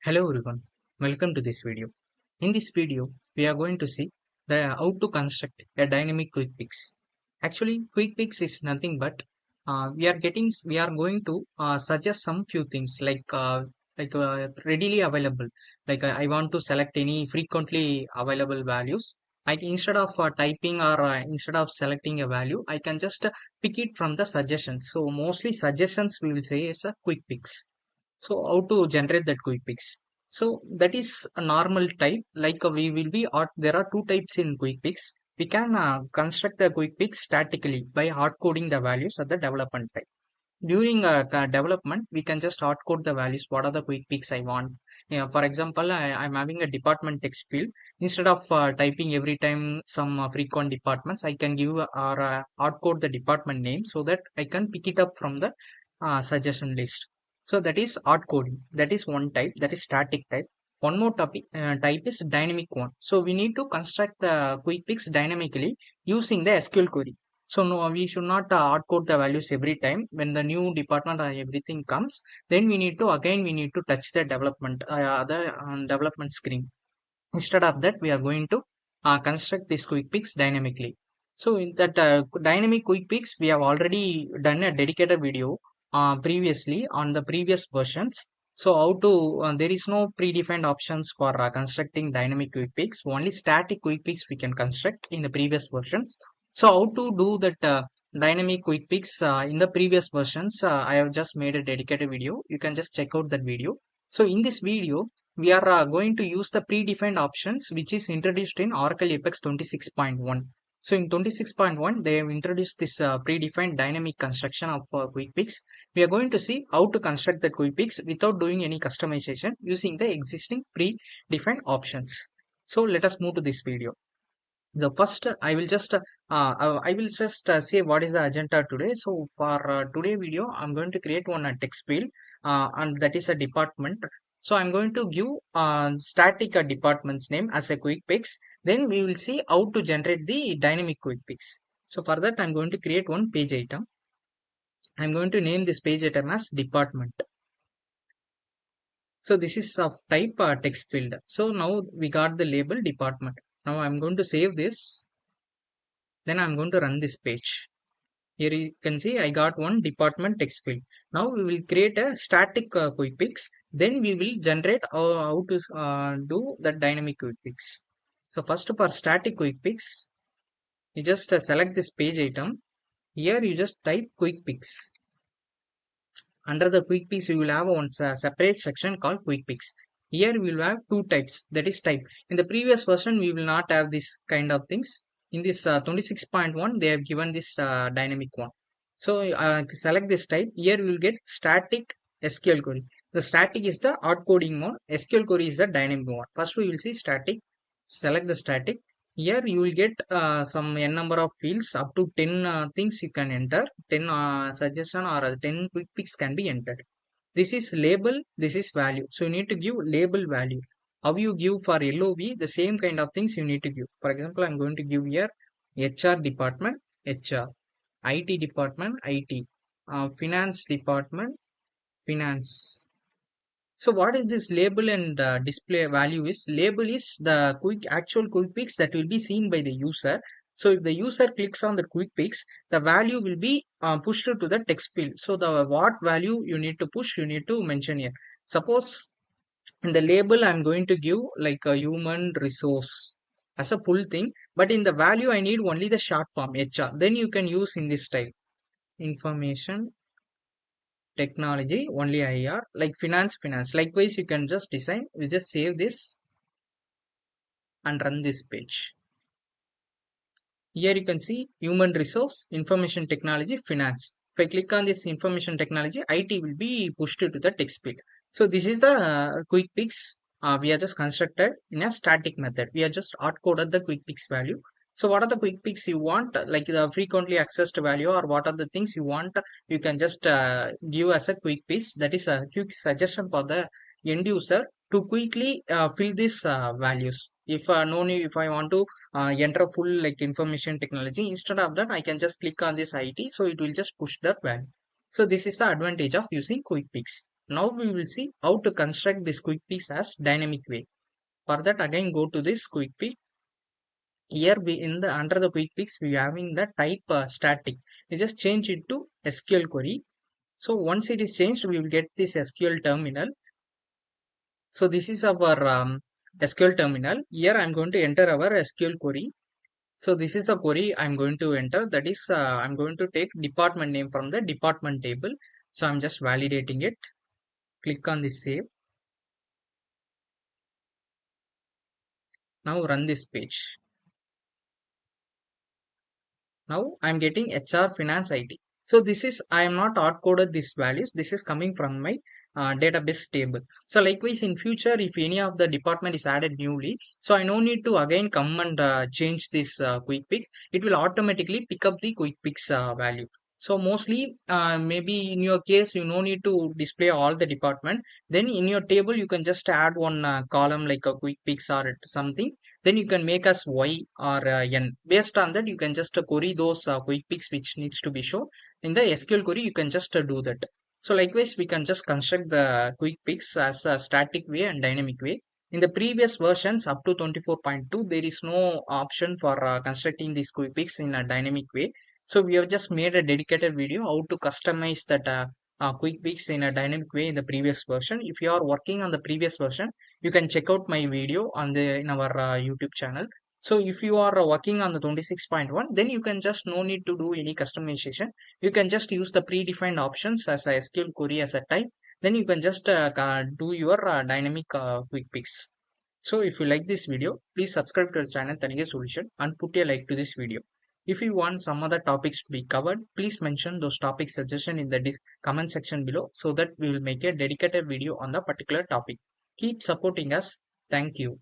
Hello everyone, welcome to this video. In this video, we are going to see how to construct a dynamic quick fix. Actually, quick fix is nothing but we are going to suggest some few things readily available. I want to select any frequently available values. Instead of typing or instead of selecting a value, I can just pick it from the suggestions. So mostly suggestions we will say is a quick fix. So how to generate that quick picks? So that is a normal type. We will be there are two types in quick picks. We can construct the quick picks statically by hard coding the values at the development type. During development, we can just hard code the values. What are the quick picks I want? For example, I'm having a department text field. Instead of typing every time some frequent departments, I can give or hard code the department name so that I can pick it up from the suggestion list. So that is hard coding. That is one type. That is static type. One more type is dynamic one. So we need to construct the quick picks dynamically using the SQL query. So no, we should not hard code the values every time when the new department or everything comes. Then we need to touch the development screen. Instead of that, we are going to construct this quick picks dynamically. So in that dynamic quick picks, we have already done a dedicated video previously on the previous versions. So how to there is no predefined options for constructing dynamic quick picks. Only static quick picks we can construct in the previous versions. So how to do that dynamic quick picks in the previous versions? I have just made a dedicated video. You can just check out that video. So in this video, we are going to use the predefined options which is introduced in Oracle Apex 26.1. So in 26.1, they have introduced this predefined dynamic construction of quick picks. We are going to see how to construct the quick picks without doing any customization using the existing predefined options. So let us move to this video. The first I will just say what is the agenda today. So for today video, I'm going to create one text field, and that is a department. So I'm going to give static department's name as a quick picks. Then we will see how to generate the dynamic quick picks. So for that, I'm going to create one page item. I'm going to name this page item as department. So this is of type text field. So now we got the label department. Now I'm going to save this. Then I'm going to run this page. Here you can see I got one department text field. Now we will create a static quick picks. Then we will generate how to do the dynamic quick picks. So first for static quick picks, you just select this page item. Here you just type quick picks. Under the quick picks, we will have one separate section called quick picks. Here we will have two types, that is type. In the previous version, we will not have this kind of things. In this 26.1, they have given this dynamic one. So select this type. Here we will get static SQL query. The static is the hard coding one. SQL query is the dynamic one. First we will see static. Select the static. Here you will get some n number of fields, up to 10 things you can enter. 10 suggestion or 10 quick picks can be entered. This is label, this is value. So you need to give label value. How you give for LOV, the same kind of things you need to give. For example, I'm going to give here HR department, HR, IT department, IT, finance department, finance. So what is this label and display value is? Label is the actual quick picks that will be seen by the user. So if the user clicks on the quick picks, the value will be pushed to the text field. So the what value you need to push, you need to mention here. Suppose in the label, I'm going to give like a human resource as a full thing, but in the value, I need only the short form HR. Then you can use in this style information technology only IR, like finance. Likewise, you can just design. We just save this and run this page. Here you can see human resource, information technology, finance. If I click on this information technology, IT will be pushed to the text field. So this is the quick picks. We are just constructed in a static method. We are just hard coded the quick picks value. So what are the quick picks you want, like the frequently accessed value, or what are the things you want? You can just give as a quick piece. That is a quick suggestion for the end user to quickly fill these values. If no need, if I want to enter full like information technology, instead of that I can just click on this IT, so it will just push that value. So this is the advantage of using quick picks. Now we will see how to construct this quick fix as dynamic way. For that, again go to this quick fix. Here we in the under the quick fix we having the type static. We just change it to SQL query. So once it is changed, we will get this SQL terminal. So this is our SQL terminal. Here I am going to enter our SQL query. So this is a query I'm going to enter. That is, I'm going to take department name from the department table. So I'm just validating it. Click on this save. Now run this page. Now I'm getting HR finance IT. So this is, I am not hard coded these values. This is coming from my database table. So likewise in future, if any of the department is added newly, so I no need to again come and change this quick pick. It will automatically pick up the quick picks value. So mostly maybe in your case, you no need to display all the department. Then in your table, you can just add one column like a quick picks or something. Then you can make as y or n. Based on that, you can just query those quick picks which needs to be shown in the SQL query. You can just do that. So likewise, we can just construct the quick picks as a static way and dynamic way. In the previous versions up to 24.2, there is no option for constructing these quick picks in a dynamic way. So we have just made a dedicated video how to customize that quick picks in a dynamic way in the previous version. If you are working on the previous version, you can check out my video on the in our YouTube channel. So if you are working on the 26.1, then you can just no need to do any customization. You can just use the predefined options as a SQL query as a type. Then you can just do your dynamic quick picks. So if you like this video, please subscribe to the channel Taniga Solution and put a like to this video. If you want some other topics to be covered, please mention those topic suggestion in the comment section below so that we will make a dedicated video on the particular topic. Keep supporting us. Thank you.